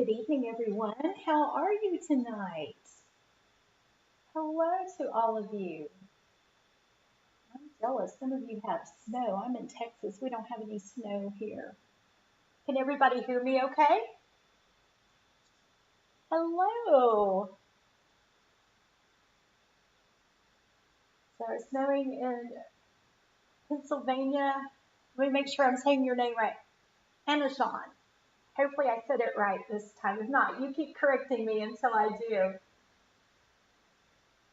Good evening, everyone. How are you tonight? Hello to all of you. I'm jealous. Some of you have snow. I'm in Texas. We don't have any snow here. Can everybody hear me okay? Hello. So it's snowing in Pennsylvania. Let me make sure I'm saying your name right. Anashan. Hopefully I said it right this time. If not, you keep correcting me until I do.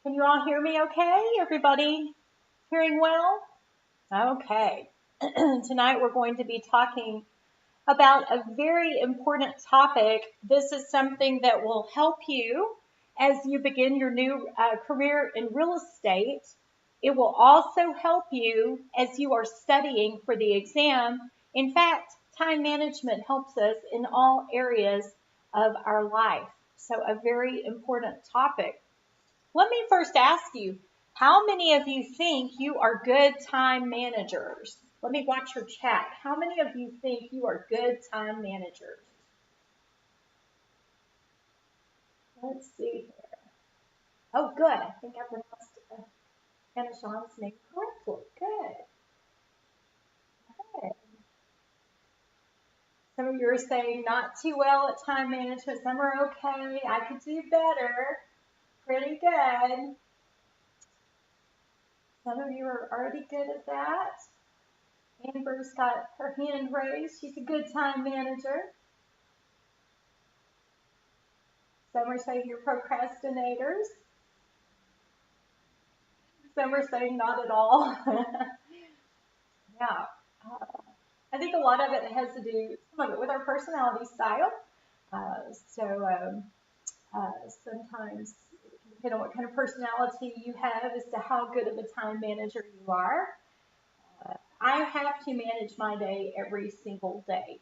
Can you all hear me okay? Everybody hearing well? Okay. Tonight we're going to be talking about a very important topic. This is something that will help you as you begin your new career in real estate. It will also help you as you are studying for the exam. In fact, time management helps us in all areas of our life. So a very important topic. Let me first ask you, how many of you think you are good time managers? Let me watch your chat. How many of you think you are good time managers? Let's see here. Oh, good. I think I pronounced Anashan's name correctly. Good. Good. Some of you are saying not too well at time management. Some are okay. I could do better. Pretty good. Some of you are already good at that. Amber's got her hand raised. She's a good time manager. Some are saying you're procrastinators. Some are saying not at all. Yeah. I think a lot of it has to do, some of it, with our personality style. Sometimes, depending on what kind of personality you have as to how good of a time manager you are. I have to manage my day every single day.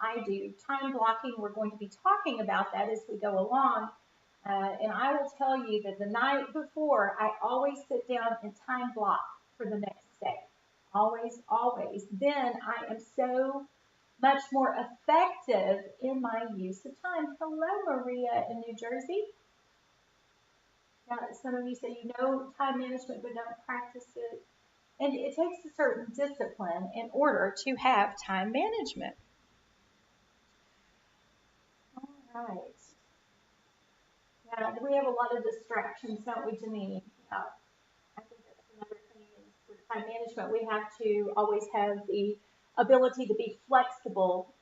I do time blocking. We're going to be talking about that as we go along. And I will tell you that the night before, I always sit down and time block for the next day. Always, always. Then I am so much more effective in my use of time. Hello, Maria in New Jersey. Now, some of you say you know time management but don't practice it. And it takes a certain discipline in order to have time management. All right. Yeah, we have a lot of distractions, don't we, Janine? I think that's another thing is with time management, we have to always have the ability to be flexible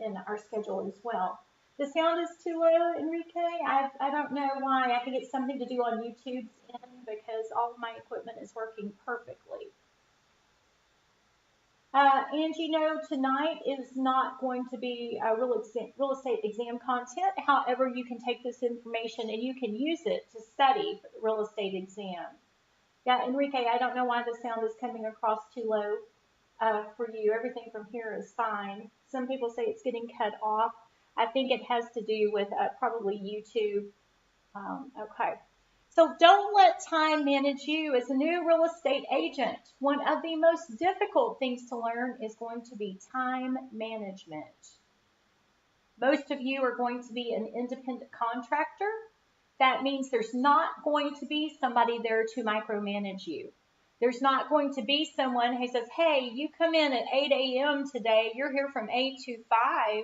in our schedule as well. The sound is too low, Enrique. I don't know why. I think it's something to do on YouTube's end because all of my equipment is working perfectly. And you know, tonight is not going to be real estate exam content. However, you can take this information and you can use it to study for the real estate exam. Yeah, Enrique, I don't know why the sound is coming across too low for you. Everything from here is fine. Some people say it's getting cut off. I think it has to do with probably YouTube. Okay. So don't let time manage you. As a new real estate agent, one of the most difficult things to learn is going to be time management. Most of you are going to be an independent contractor. That means there's not going to be somebody there to micromanage you. There's not going to be someone who says, hey, you come in at 8 a.m. today. You're here from 8 to 5.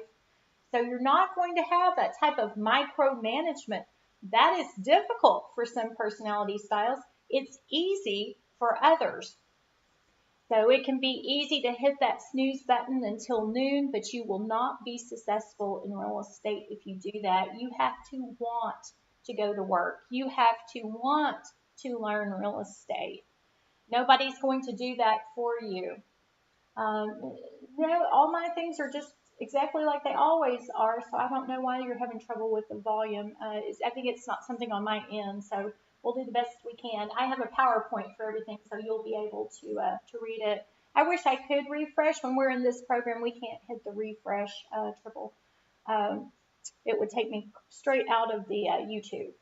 So you're not going to have that type of micromanagement. That is difficult for some personality styles. It's easy for others. So it can be easy to hit that snooze button until noon, but you will not be successful in real estate if you do that. You have to want to go to work. You have to want to learn real estate. Nobody's going to do that for you. No, all my things are just exactly like they always are, so I don't know why you're having trouble with the volume. I think it's not something on my end, so we'll do the best we can. I have a PowerPoint for everything, so you'll be able to read it. I wish I could refresh. When we're in this program, we can't hit the refresh triple. It would take me straight out of the YouTube.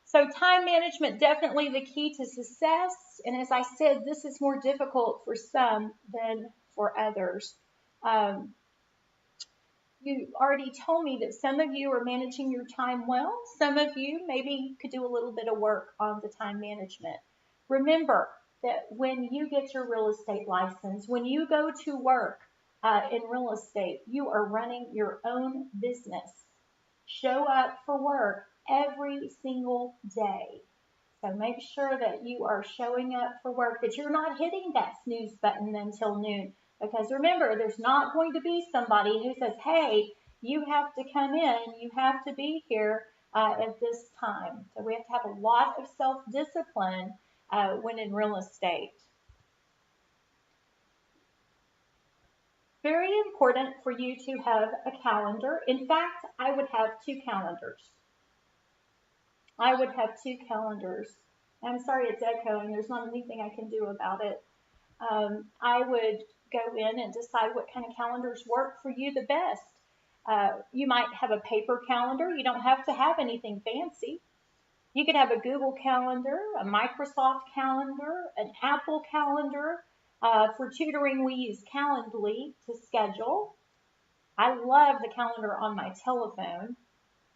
So time management, definitely the key to success. And as I said, this is more difficult for some than for others. You already told me that some of you are managing your time well. Some of you maybe could do a little bit of work on the time management. Remember that when you get your real estate license, when you go to work in real estate, you are running your own business. Show up for work every single day. So make sure that you are showing up for work, that you're not hitting that snooze button until noon. Because remember, there's not going to be somebody who says, hey, you have to come in, you have to be here at this time. So we have to have a lot of self discipline when in real estate. Very important for you to have a calendar. In fact, I would have two calendars. I would have two calendars. I'm sorry it's echoing. There's not anything I can do about it. I would go in and decide what kind of calendars work for you the best. You might have a paper calendar. You don't have to have anything fancy. You could have a Google Calendar, a Microsoft Calendar, an Apple Calendar. For tutoring, we use Calendly to schedule. I love the calendar on my telephone.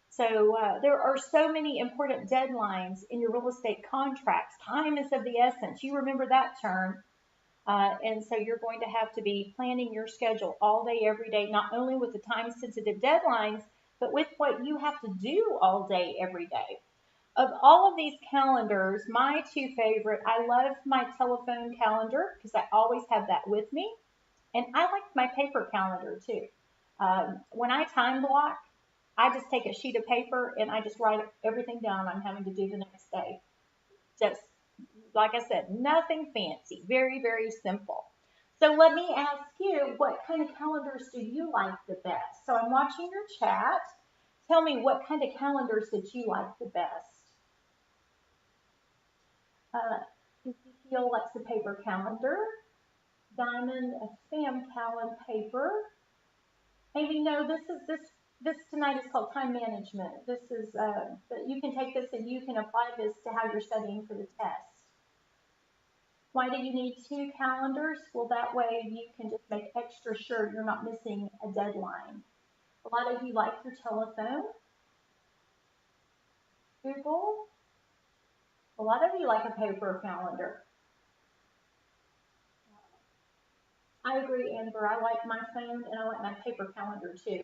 So there are so many important deadlines in your real estate contracts. Time is of the essence. You remember that term. And so you're going to have to be planning your schedule all day, every day, not only with the time sensitive deadlines, but with what you have to do all day, every day. Of all of these calendars, my two favorite, I love my telephone calendar because I always have that with me. And I like my paper calendar too. When I time block, I just take a sheet of paper and I just write everything down I'm having to do the next day. Just like I said, nothing fancy, very, very simple. So let me ask you, what kind of calendars do you like the best? So I'm watching your chat. Tell me, what kind of calendars did you like the best? Ezekiel likes a paper calendar. Diamond, a spam calendar paper. Maybe no, this tonight is called time management. This is, but you can take this and you can apply this to how you're studying for the test. Why do you need two calendars? Well, that way you can just make extra sure you're not missing a deadline. A lot of you like your telephone. Google. A lot of you like a paper calendar. I agree, Amber. I like my phone and I like my paper calendar too.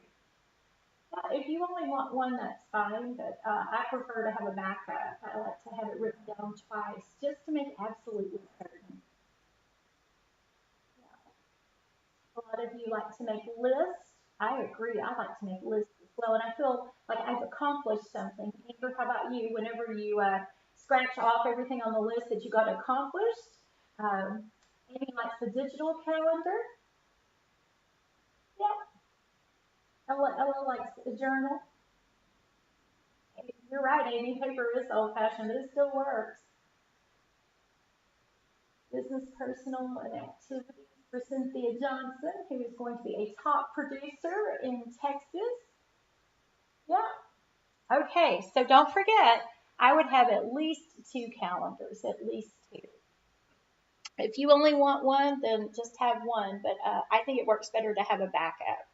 If you only want one, that's fine, but I prefer to have a backup. I like to have it written down twice just to make absolutely certain. A lot of you like to make lists. I agree. I like to make lists as well, and I feel like I've accomplished something. Amber, how about you? Whenever you scratch off everything on the list that you got accomplished, Amy likes the digital calendar. Yeah. Ella likes a journal. You're right, Amy. Paper is old-fashioned, but it still works. Business, personal, and activities for Cynthia Johnson, who is going to be a top producer in Texas. Yeah. Okay, so don't forget, I would have at least two calendars, at least two. If you only want one, then just have one, but I think it works better to have a backup.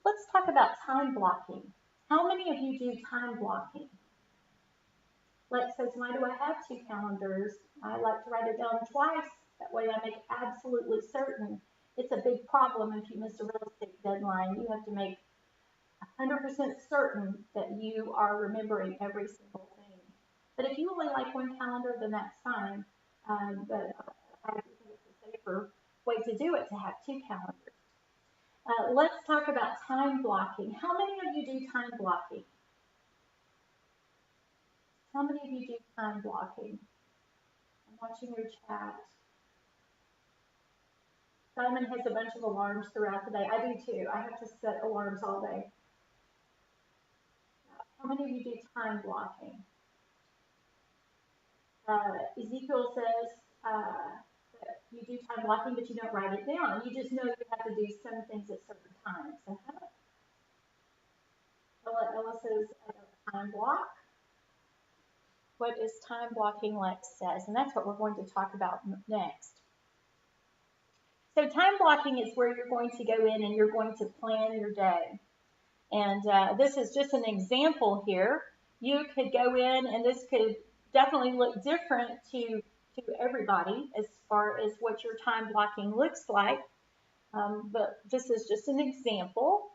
Let's talk about time blocking. How many of you do time blocking? Lex says, why do I have two calendars? I like to write it down twice. That way I make absolutely certain. It's a big problem if you miss a real estate deadline. You have to make 100% certain that you are remembering every single thing. But if you only like one calendar, then that's fine. But I think it's a safer way to do it to have two calendars. Let's talk about time blocking. How many of you do time blocking? How many of you do time blocking? I'm watching your chat. Simon has a bunch of alarms throughout the day. I do too. I have to set alarms all day. How many of you do time blocking? Ezekiel says that you do time blocking, but you don't write it down. You just know you have to do some things at certain times. Ella says, I don't time block. What is time blocking, Lex says, and that's what we're going to talk about next. So time blocking is where you're going to go in and you're going to plan your day. And this is just an example here. You could go in, and this could definitely look different to everybody as far as what your time blocking looks like. But this is just an example.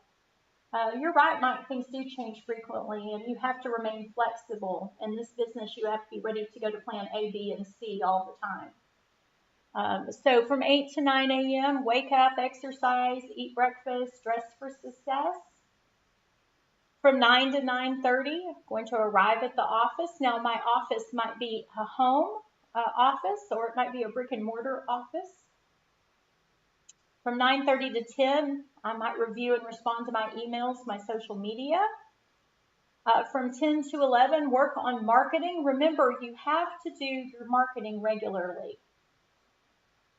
You're right, Mike. Things do change frequently, and you have to remain flexible. In this business, you have to be ready to go to plan A, B, and C all the time. So from 8 to 9 a.m., wake up, exercise, eat breakfast, dress for success. From 9 to 9:30, I'm going to arrive at the office. Now, my office might be a home office, or it might be a brick and mortar office. From 9:30 to 10, I might review and respond to my emails, my social media. From 10 to 11, work on marketing. Remember, you have to do your marketing regularly.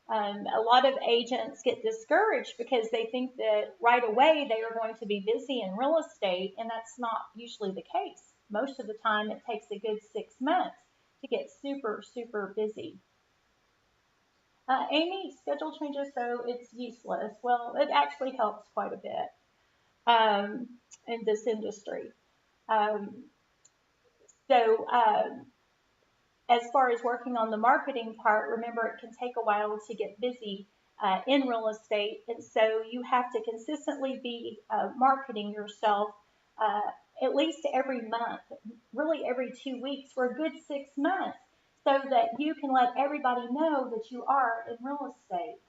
A lot of agents get discouraged because they think that right away they are going to be busy in real estate, and that's not usually the case. Most of the time, it takes a good 6 months to get super, super busy. Amy, schedule changes, so it's useless. Well, it actually helps quite a bit in this industry. Um, so, as far as working on the marketing part, remember it can take a while to get busy in real estate, and so you have to consistently be marketing yourself at least every month, really every 2 weeks for a good 6 months, so that you can let everybody know that you are in real estate.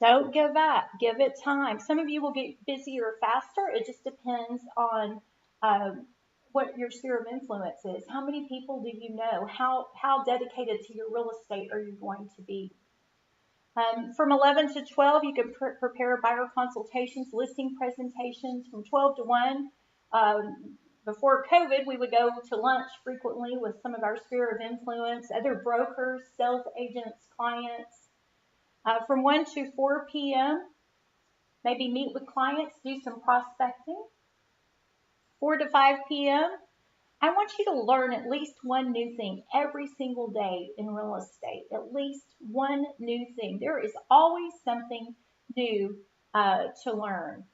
Don't give up. Give it time. Some of you will get busier faster. It just depends on um, what your sphere of influence is. How many people do you know? How dedicated to your real estate are you going to be? From 11 to 12, you can prepare buyer consultations, listing presentations. From 12 to 1, before COVID, we would go to lunch frequently with some of our sphere of influence, other brokers, sales agents, clients. From 1 to 4 p.m., maybe meet with clients, do some prospecting. 4 to 5 p.m., I want you to learn at least one new thing every single day in real estate. At least one new thing. There is always something new to learn.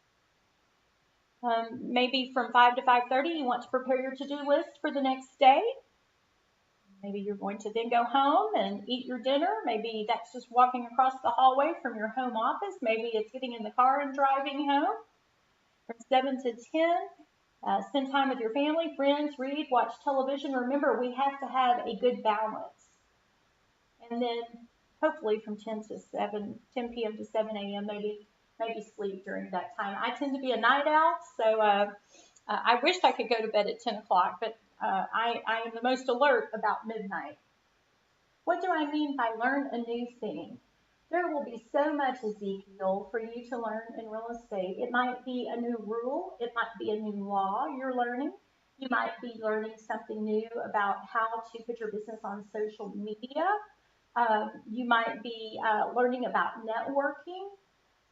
Maybe from 5 to 5:30, you want to prepare your to-do list for the next day. Maybe you're going to then go home and eat your dinner. Maybe that's just walking across the hallway from your home office. Maybe it's getting in the car and driving home. From 7 to 10, spend time with your family, friends, read, watch television. Remember, we have to have a good balance. And then hopefully from 10 to 7, 10 p.m. to 7 a.m., maybe sleep during that time. I tend to be a night owl, so I wished I could go to bed at 10 o'clock, but I am the most alert about midnight. What do I mean by learn a new thing? There will be so much, Ezekiel, for you to learn in real estate. It might be a new rule. It might be a new law you're learning. You might be learning something new about how to put your business on social media. You might be learning about networking.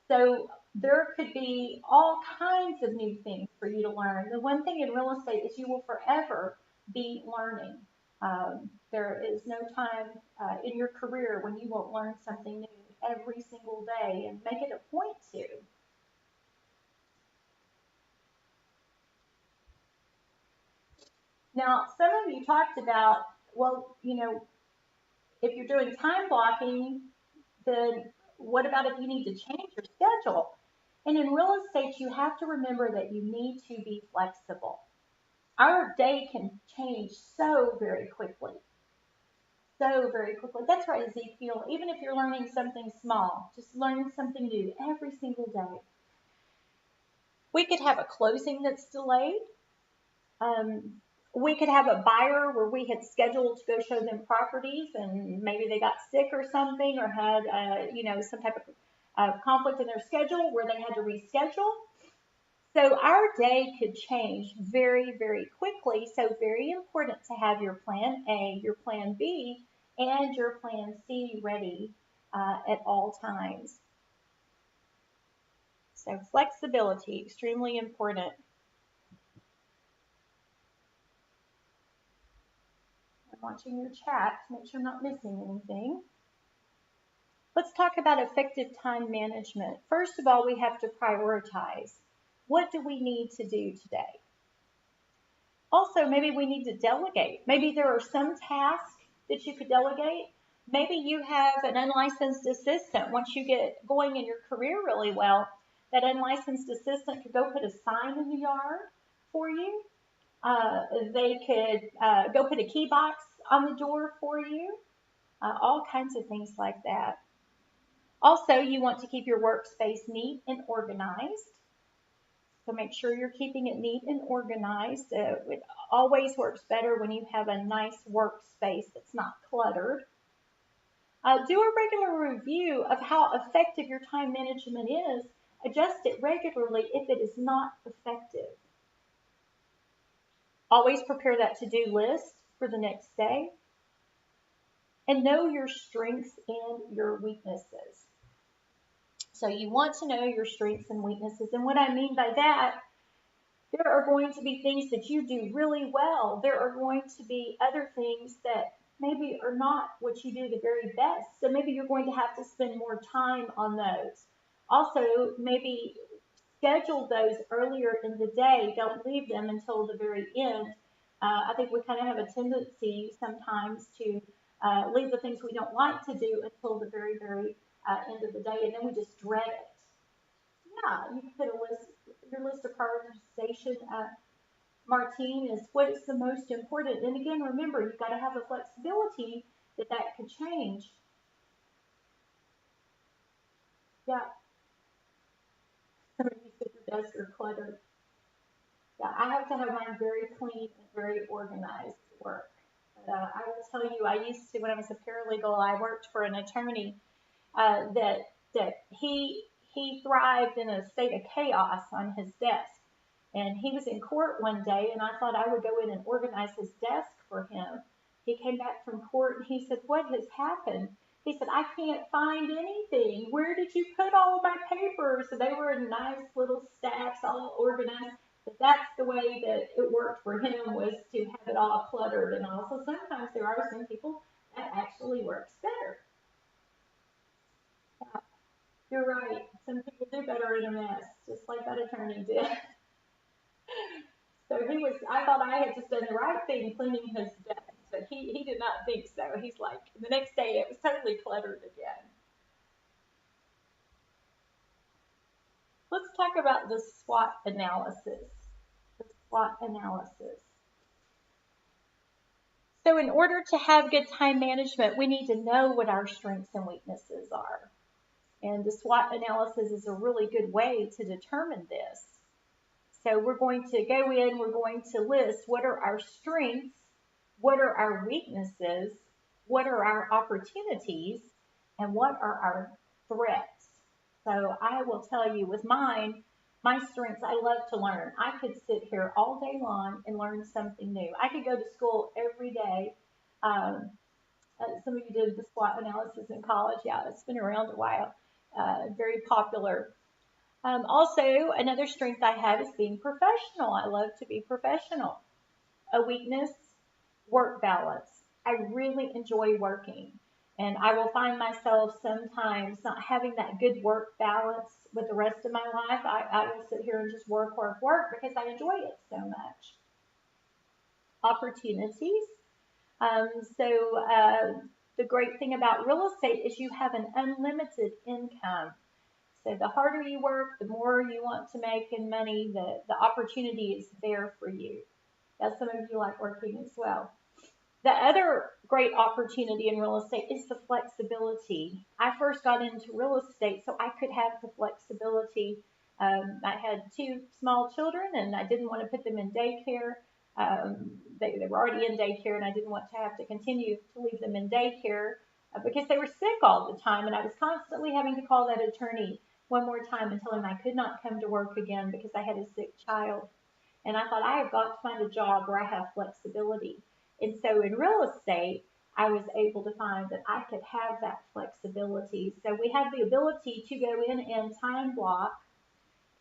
So there could be all kinds of new things for you to learn. The one thing in real estate is you will forever be learning. There is no time in your career when you won't learn something new every single day, and make it a point to. Now, some of you talked about, well, if you're doing time blocking, then what about if you need to change your schedule? And in real estate, you have to remember that you need to be flexible. Our day can change so very quickly. So very quickly. That's right, Ezekiel. Even if you're learning something small, just learn something new every single day. We could have a closing that's delayed. Um, we could have a buyer where we had scheduled to go show them properties, and maybe they got sick or something, or had some type of conflict in their schedule where they had to reschedule. So our day could change very, very quickly. So very important to have your plan A, your plan B, and your plan C ready at all times. So flexibility, extremely important. I'm watching your chat to make sure I'm not missing anything. Let's talk about effective time management. First of all, we have to prioritize. What do we need to do today? Also, maybe we need to delegate. Maybe there are some tasks that you could delegate. Maybe you have an unlicensed assistant. Once you get going in your career really well, that unlicensed assistant could go put a sign in the yard for you. They could go put a key box on the door for you. All kinds of things like that. Also, you want to keep your workspace neat and organized. So make sure you're keeping it neat and organized. It always works better when you have a nice workspace that's not cluttered. Do a regular review of how effective your time management is. Adjust it regularly if it is not effective. Always prepare that to-do list for the next day. And know your strengths and your weaknesses. So you want to know your strengths and weaknesses. And what I mean by that, there are going to be things that you do really well. There are going to be other things that maybe are not what you do the very best. So maybe you're going to have to spend more time on those. Also, maybe schedule those earlier in the day. Don't leave them until the very end. I think we kind of have a tendency sometimes to leave the things we don't like to do until the very, very end of the day, and then we just dread it. Yeah, you can put a list, your list of prioritization. Martine is what is the most important. And again, remember, you've got to have the flexibility that that could change. Yeah, some of you said your desks are cluttered. Yeah, I have to have mine very clean and very organized to work. But, I will tell you, I used to, when I was a paralegal, I worked for an attorney that he thrived in a state of chaos on his desk. And he was in court one day, and I thought I would go in and organize his desk for him. He came back from court and he said, "What has happened?" He said, "I can't find anything. Where did you put all of my papers?" And they were in nice little stacks, all organized. But that's the way that it worked for him, was to have it all cluttered. And also sometimes there are some people that actually works better. You're right. Some people do better in a mess, just like that attorney did. So he was, I thought I had just done the right thing cleaning his desk, but he did not think so. He's like, the next day it was totally cluttered again. Let's talk about the SWOT analysis. The SWOT analysis. So in order to have good time management, we need to know what our strengths and weaknesses are. And the SWOT analysis is a really good way to determine this. So we're going to go in, we're going to list what are our strengths, what are our weaknesses, what are our opportunities, and what are our threats. So I will tell you with mine, my strengths, I love to learn. I could sit here all day long and learn something new. I could go to school every day. Some of you did the SWOT analysis in college. Yeah, it's been around a while. Very popular. Also, another strength I have is being professional. I love to be professional. A weakness, work balance. I really enjoy working. And I will find myself sometimes not having that good work balance with the rest of my life. I will sit here and just work, work, work because I enjoy it so much. Opportunities. Um, so, the great thing about real estate is you have an unlimited income. So the harder you work, the more you want to make in money, the opportunity is there for you. Now, some of you like working as well. The other great opportunity in real estate is the flexibility. I first got into real estate so I could have the flexibility. I had two small children and I didn't want to put them in daycare. They were already in daycare and I didn't want to have to continue to leave them in daycare because they were sick all the time. And I was constantly having to call that attorney one more time and tell him I could not come to work again because I had a sick child. And I thought, I have got to find a job where I have flexibility. And so in real estate, I was able to find that I could have that flexibility. So we have the ability to go in and time block.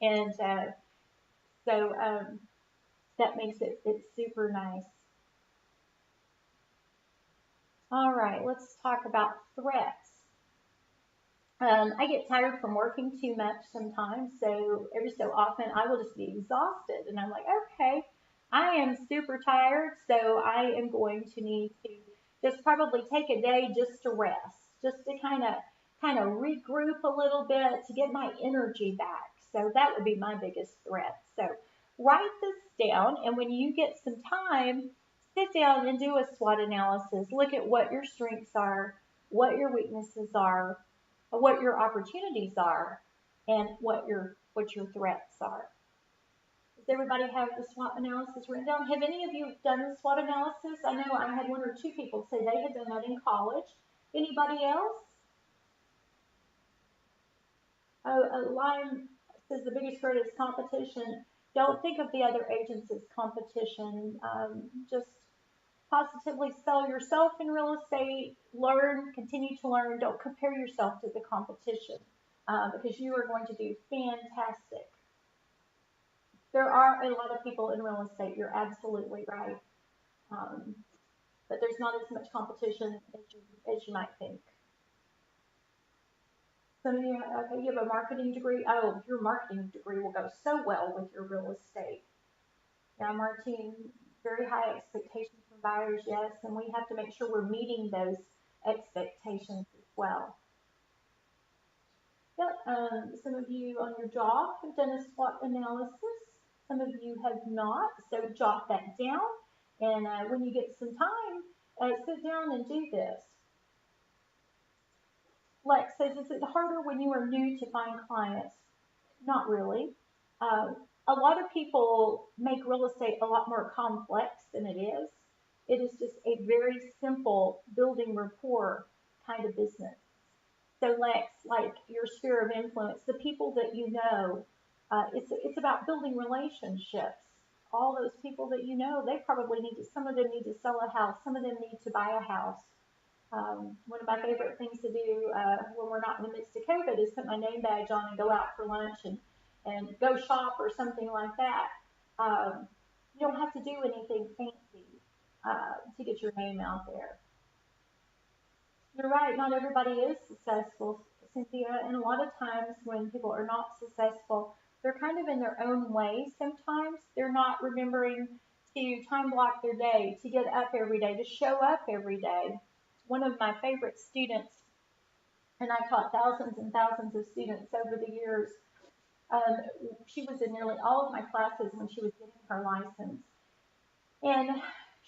And so that makes it's super nice. All right, let's talk about threats. I get tired from working too much sometimes, so every so often I will just be exhausted, and I'm like, okay, I am super tired, so I am going to need to just probably take a day just to rest, just to kind of regroup a little bit to get my energy back. So that would be my biggest threat. So write this down, and when you get some time, sit down and do a SWOT analysis. Look at what your strengths are, what your weaknesses are, what your opportunities are, and what your threats are. Does everybody have the SWOT analysis written down? Have any of you done the SWOT analysis? I know I had one or two people say they had done that in college. Anybody else? Lime says the biggest threat is competition. Don't think of the other agents as competition. Just positively sell yourself in real estate. Learn, continue to learn. Don't compare yourself to the competition, because you are going to do fantastic. There are a lot of people in real estate. You're absolutely right. Um, but there's not as much competition as you might think. Some of you, okay, you have a marketing degree. Oh, your marketing degree will go so well with your real estate. Now, marketing, very high expectations from buyers, yes, and we have to make sure we're meeting those expectations as well. Yep, some of you on your job have done a SWOT analysis. Some of you have not, so jot that down. And when you get some time, sit down and do this. Lex says, is it harder when you are new to find clients? Not really. Uh, a lot of people make real estate a lot more complex than it is. It is just a very simple building rapport kind of business. So Lex, like your sphere of influence, the people that you know, it's about building relationships. All those people that you know, they probably need to. Some of them need to sell a house. Some of them need to buy a house. One of my favorite things to do when we're not in the midst of COVID is put my name badge on and go out for lunch and go shop or something like that. You don't have to do anything fancy to get your name out there. You're right, not everybody is successful, Cynthia, and a lot of times when people are not successful, they're kind of in their own way sometimes. They're not remembering to time block their day, to get up every day, to show up every day. One of my favorite students, and I taught thousands and thousands of students over the years, um, she was in nearly all of my classes when she was getting her license. And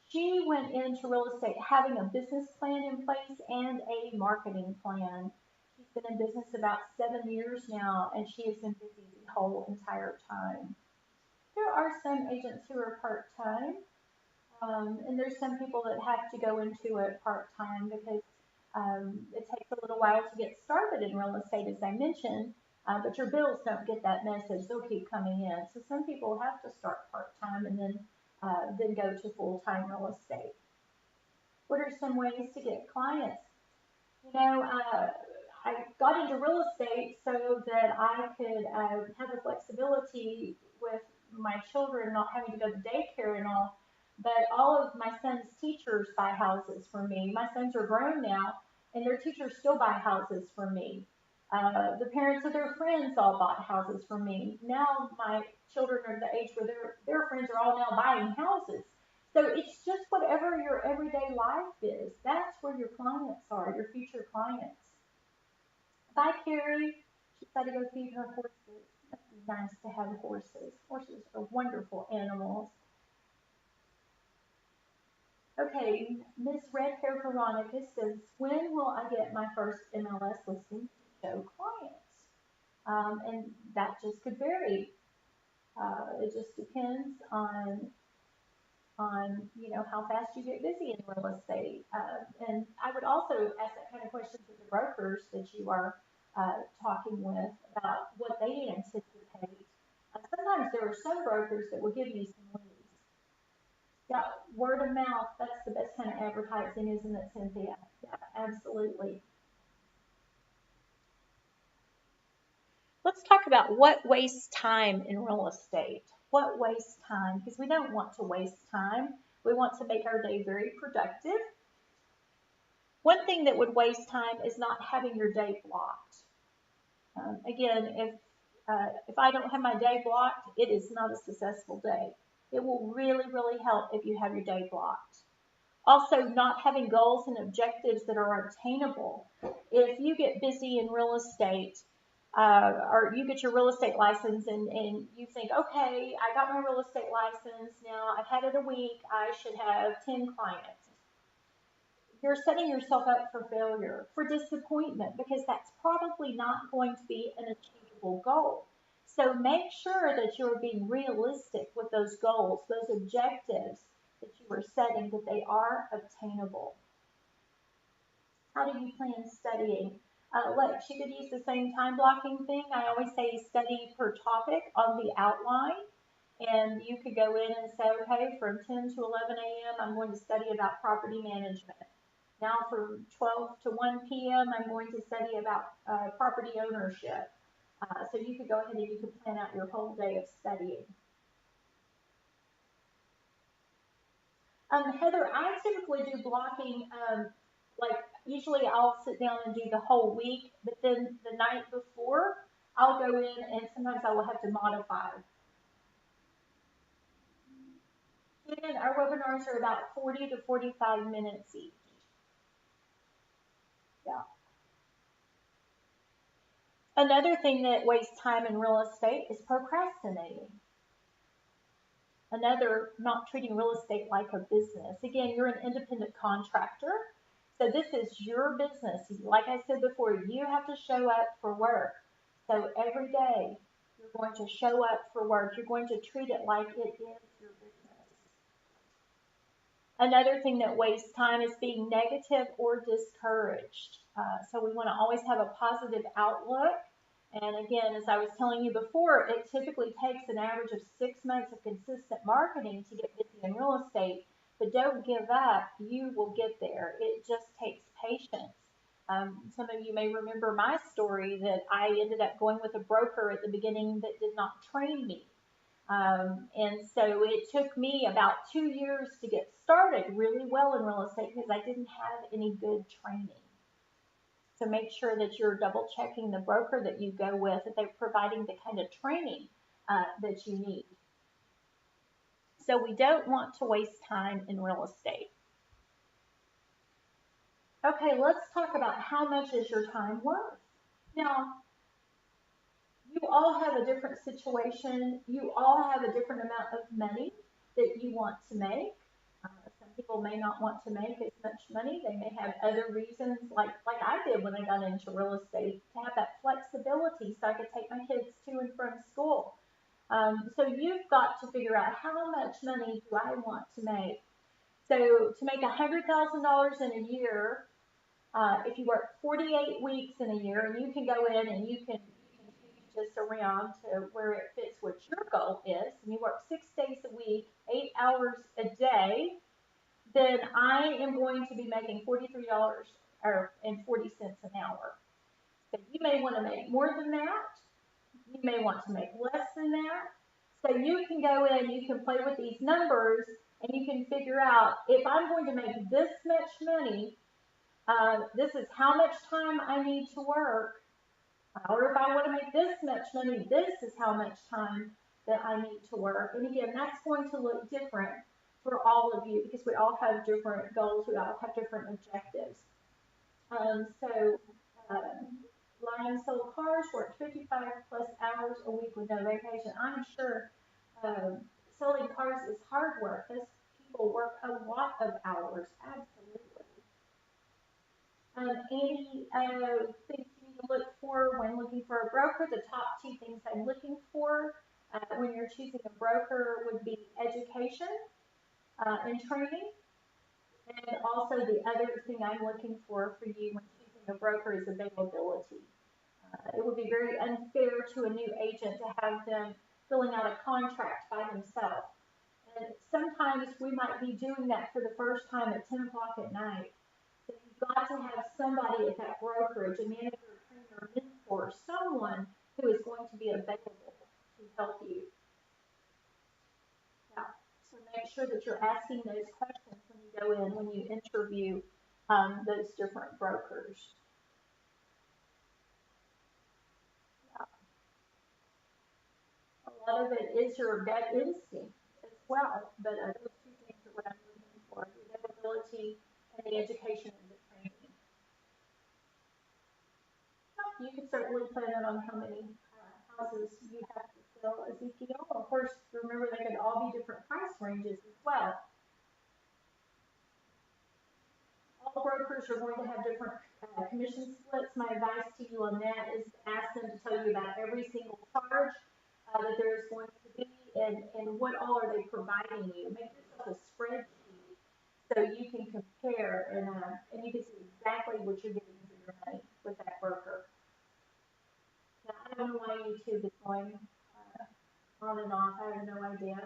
she went into real estate having a business plan in place and a marketing plan. She's been in business about 7 years now, and she has been busy the whole entire time. There are some agents who are part time, and there's some people that have to go into it part time because it takes a little while to get started in real estate, as I mentioned. But your bills don't get that message; they'll keep coming in. So some people have to start part time and then go to full time real estate. What are some ways to get clients? You know, I got into real estate so that I could have the flexibility with my children not having to go to daycare and all. But all of my son's teachers buy houses for me. My sons are grown now, and their teachers still buy houses for me. The parents of their friends all bought houses for me. Now my children are the age where their friends are all now buying houses. So it's just whatever your everyday life is. That's where your clients are, your future clients. Bye, Carrie. She's got to go feed her horses. Must be nice to have horses. Horses are wonderful animals. Okay, Miss Red Hair Veronica says, when will I get my first MLS listing to show clients? And that just could vary. It just depends on how fast you get busy in real estate. And I would also ask that kind of question to the brokers that you are talking with about what they anticipate. Sometimes there are some brokers that will give you some leads. Yeah, word of mouth, that's the best kind of advertising, isn't it, Cynthia? Yeah, absolutely. Let's talk about what wastes time in real estate. What wastes time? Because we don't want to waste time. We want to make our day very productive. One thing that would waste time is not having your day blocked. Again, if I don't have my day blocked, it is not a successful day. It will really, really help if you have your day blocked. Also, not having goals and objectives that are obtainable. If you get busy in real estate, or you get your real estate license and you think, okay, I got my real estate license now, I've had it a week, I should have 10 clients. You're setting yourself up for failure, for disappointment, because that's probably not going to be an achievable goal. So make sure that you're being realistic with those goals, those objectives that you are setting, that they are obtainable. How do you plan studying? Look, you could use the same time blocking thing. I always say study per topic on the outline. And you could go in and say, okay, from 10 to 11 a.m., I'm going to study about property management. Now from 12 to 1 p.m., I'm going to study about property ownership. So you could go ahead and you could plan out your whole day of studying. Heather, I typically do blocking, like usually I'll sit down and do the whole week, but then the night before, I'll go in and sometimes I will have to modify. And our webinars are about 40 to 45 minutes each. Yeah. Another thing that wastes time in real estate is procrastinating. Another, not treating real estate like a business. Again, you're an independent contractor, so this is your business. Like I said before, you have to show up for work. So every day, you're going to show up for work. You're going to treat it like it is your business. Another thing that wastes time is being negative or discouraged. So we want to always have a positive outlook. And again, as I was telling you before, it typically takes an average of 6 months of consistent marketing to get busy in real estate. But don't give up. You will get there. It just takes patience. Some of you may remember my story that I ended up going with a broker at the beginning that did not train me. And so it took me about 2 years to get started really well in real estate because I didn't have any good training. So make sure that you're double checking the broker that you go with, that they're providing the kind of training that you need. So we don't want to waste time in real estate. Okay, let's talk about how much is your time worth. Now, you all have a different situation. You all have a different amount of money that you want to make. Some people may not want to make as much money. They may have other reasons, like I did when I got into real estate, to have that flexibility so I could take my kids to and from school. So you've got to figure out how much money do I want to make. So to make $100,000 in a year, if you work 48 weeks in a year, and you can go in and you can tweak this around to where it fits what your goal is, and you work 6 days a week, 8 hours a day, then I am going to be making $43 or and 40 cents an hour. So you may want to make more than that. You may want to make less than that. So you can go in, you can play with these numbers, and you can figure out if I'm going to make this much money, this is how much time I need to work. Or if I want to make this much money, this is how much time that I need to work. And again, that's going to look different for all of you because we all have different goals, we all have different objectives. So, Lion sold cars, worked 55 plus hours a week with no vacation. I'm sure selling cars is hard work. Those people work a lot of hours, absolutely. Any things you need to look for when looking for a broker? The top two things I'm looking for when you're choosing a broker would be education and training. And also the other thing I'm looking for you when choosing a broker is availability. It would be very unfair to a new agent to have them filling out a contract by themselves. And sometimes we might be doing that for the first time at 10 o'clock at night. So you've got to have somebody at that brokerage, a manager, a trainer, a mentor, someone who is going to be available to help you. Yeah. So make sure that you're asking those questions when you go in, when you interview those different brokers. A lot of it is your gut instinct as well, but those two things are what I'm looking for: the availability and the education and the training. You can certainly plan it on how many houses you have to sell, Ezekiel. Of course, remember they could all be different price ranges as well. All brokers are going to have different commission splits. My advice to you on that is to ask them to tell you about every single charge that there is going to be and what all are they providing you. Make yourself a spreadsheet so you can compare and you can see exactly what you're getting for your money with that broker. Now, I don't know why YouTube is going on and off. I have no idea.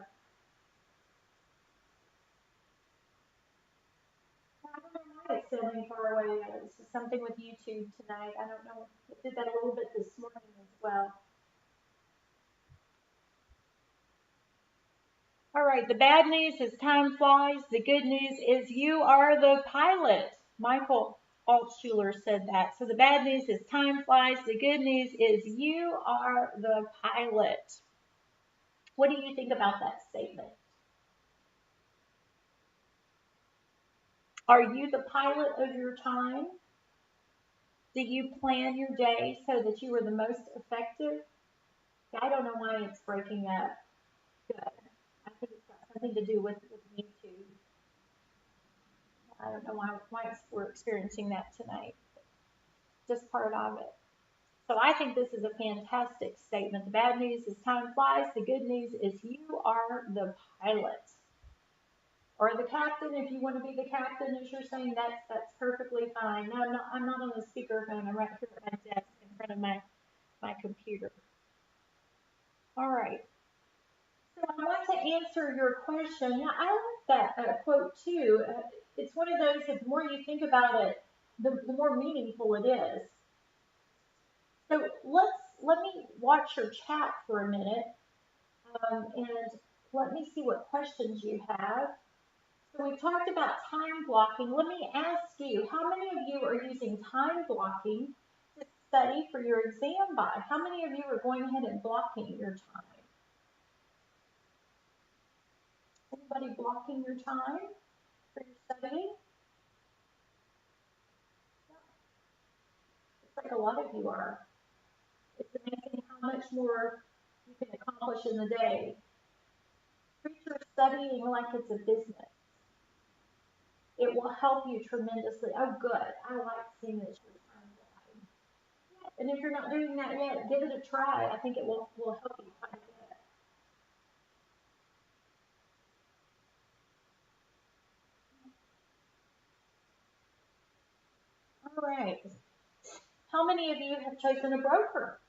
I don't know why it's sounding far away. It's something with YouTube tonight. I don't know. It did that a little bit this morning as well. All right, the bad news is time flies. The good news is you are the pilot. Michael Altshuler said that. So the bad news is time flies. The good news is you are the pilot. What do you think about that statement? Are you the pilot of your time? Do you plan your day so that you are the most effective? I don't know why it's breaking up. Good. I think it's got something to do with YouTube. I don't know why we're experiencing that tonight. Just part of it. So I think this is a fantastic statement. The bad news is time flies. The good news is you are the pilot. Or the captain, if you want to be the captain, as you're saying, that's perfectly fine. No, I'm not on the speakerphone. I'm right here at my desk in front of my computer. All right. So I want to answer your question. Yeah, I like that quote too. It's one of those that the more you think about it, the more meaningful it is. So let me watch your chat for a minute, and let me see what questions you have. So we talked about time blocking. Let me ask you, how many of you are using time blocking to study for your exam by? How many of you are going ahead and blocking your time? Anybody blocking your time for your studying? It's like a lot of you are. It's amazing how much more you can accomplish in the day. Treat your studying like it's a business. It will help you tremendously. Oh, good. I like seeing that you're time blocking. And if you're not doing that yet, give it a try. I think it will help you quite a bit. All right. How many of you have chosen a broker?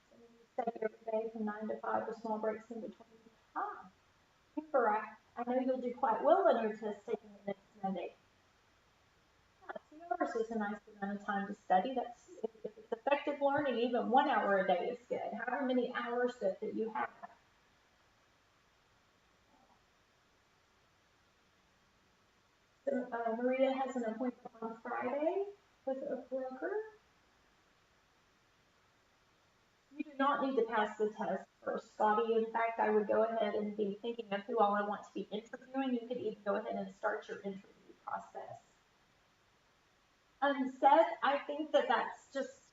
Some of you study every day from 9 to 5 with small breaks in between. Ah, Amber, I know you'll do quite well on your test taking it next Monday. Yeah, 2 hours is a nice amount of time to study. That's if it's effective learning, even 1 hour a day is good. However many hours that you have. So Maria has an appointment on Friday with a broker. You do not need to pass the test first, Scotty. In fact, I would go ahead and be thinking of who all I want to be interviewing. You could even go ahead and start your interview process. Seth, I think that's just,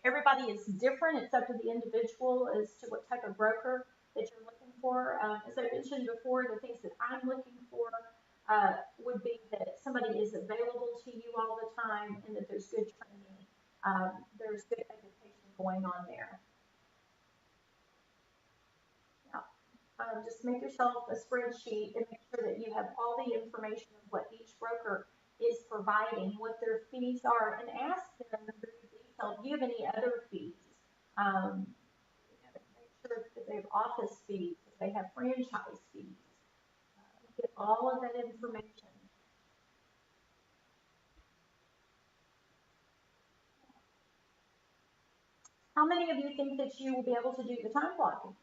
everybody is different. It's up to the individual as to what type of broker that you're looking for. As I mentioned before, the things that I'm looking for would be that somebody is available to you all the time and that there's good training. There's good education going on there. Yeah. Just make yourself a spreadsheet and make sure that you have all the information of what each broker is providing, what their fees are, and ask them very detailed. Do you have any other fees? Make sure that they have office fees, if they have franchise fees. Get all of that information. How many of you think that you will be able to do the time blocking?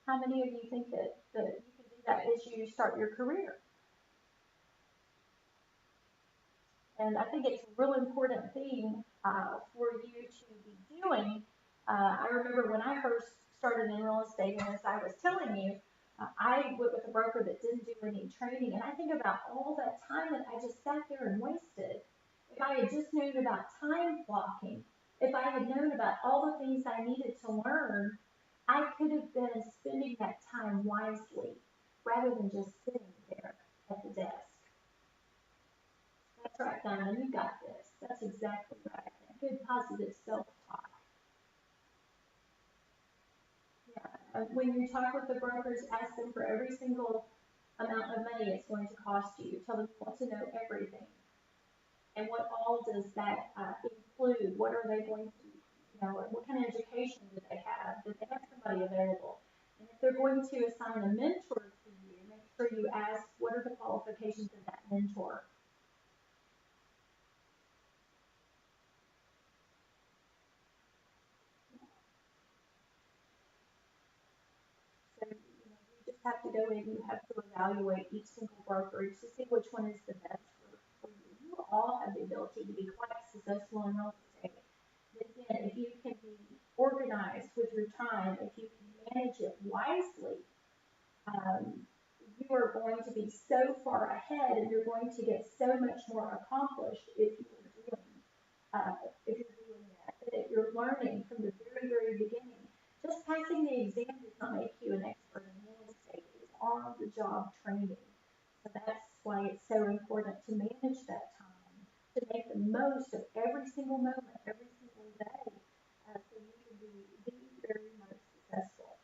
How many of you think that you can do that as you start your career? And I think it's a real important thing for you to be doing. I remember when I first started in real estate, and as I was telling you, I went with a broker that didn't do any training, and I think about all that time that I just sat there and wasted. If I had just known about time blocking, if I had known about all the things I needed to learn, I could have been spending that time wisely rather than just sitting there at the desk. That's right, Diamond, you got this. That's exactly right. Good positive self-talk. Yeah. When you talk with the brokers, ask them for every single amount of money it's going to cost you. Tell them you want to know everything. And what all does that include? What are they going to, what kind of education do they have? Do they have somebody available? And if they're going to assign a mentor to you, make sure you ask what are the qualifications of that mentor. So, you just have to go in, you have to evaluate each single brokerage to see which one is the best for you. You all have the ability to be quite successful in real estate. But again, if you can be organized with your time, if you can manage it wisely, um, you are going to be so far ahead and you're going to get so much more accomplished uh, if you're doing that. But if you're learning from the very, very beginning, just passing the exam does not make you an expert in real estate. It's on the job training. So that's why it's so important to manage that time, to make the most of every single moment, every single day, so you can be the very most successful.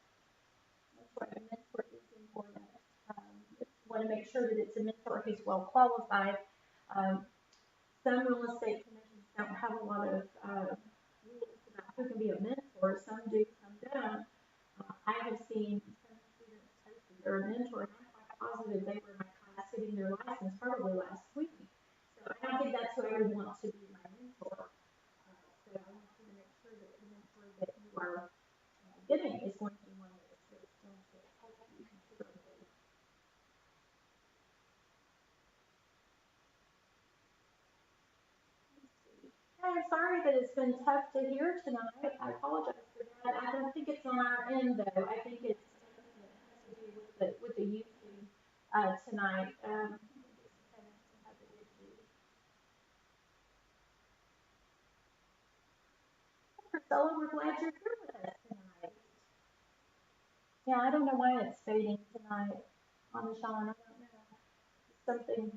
That's why a mentor is important. You want to make sure that it's a mentor who's well qualified. Um, some real estate commissions don't have a lot of rules about who can be a mentor. Some do, some don't. I have seen some students posted they're a mentor, and I'm quite positive they were in my class getting their license probably last week. So I don't think that's who I would want to be my mentor. So I want you to make sure that the mentor that you are getting is going to be one that's going to help you considerably. I'm sorry that it's been tough to hear tonight. I apologize for that. I don't think it's on our end though. I think it's something that has to do with the YouTube tonight. I think it's having some type of issue. Priscilla, we're glad you're here with us tonight. Yeah, I don't know why it's fading tonight on the Sean. I don't know. Something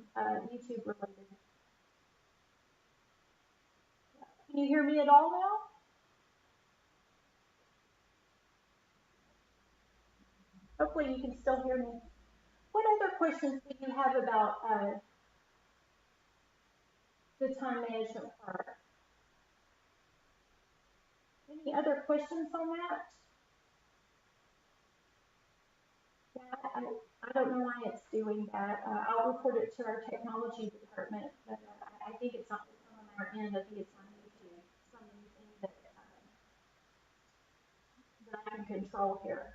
YouTube related. Can you hear me at all now? Hopefully you can still hear me. What other questions do you have about the time management part? Any other questions on that? Yeah, I don't know why it's doing that. I'll report it to our technology department, but I think it's not on our end. I think it's on YouTube. It's on anything that I can control here.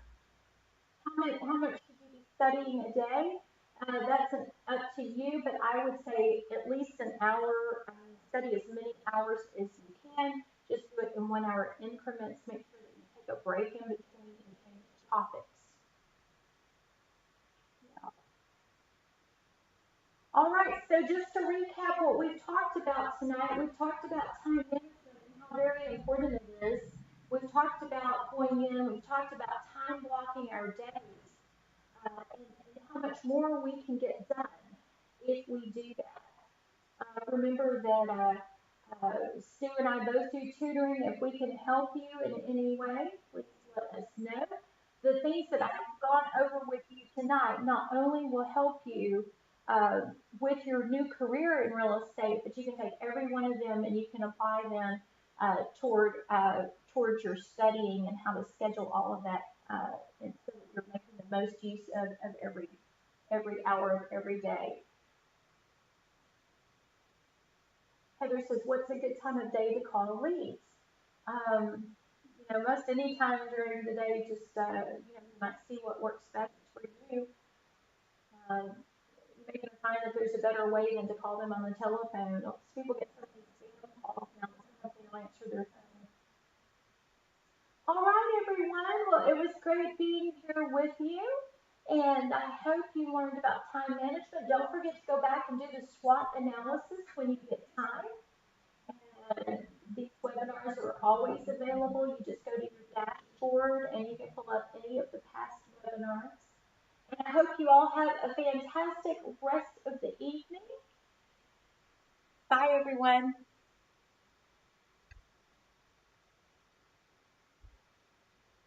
How much should you be studying a day? That's up to you, but I would say at least an hour. I mean, study as many hours as you can. Just do it in 1 hour increments. Make sure that you take a break in between and change topics. Yeah. All right, so just to recap what we've talked about tonight, we've talked about time management and how very important it is. We've talked about going in, we've talked about time blocking our days, and how much more we can get done if we do that. Remember that Stu and I both do tutoring. If we can help you in any way, please let us know. The things that I've gone over with you tonight not only will help you uh, with your new career in real estate, but you can take every one of them and you can apply them towards your studying and how to schedule all of that, and so that you're making the most use of every hour of every day. Heather says, what's a good time of day to call leads? Most any time during the day, just, you might see what works best for you. Um, Maybe find that there's a better way than to call them on the telephone. People get so many spam calls now. Sometimes they don't answer their phone. All right, everyone. Well, it was great being here with you. And I hope you learned about time management. Don't forget to go back and do the SWOT analysis when you get time. And these webinars are always available. You just go to your dashboard and you can pull up any of the past webinars. And I hope you all have a fantastic rest of the evening. Bye, everyone.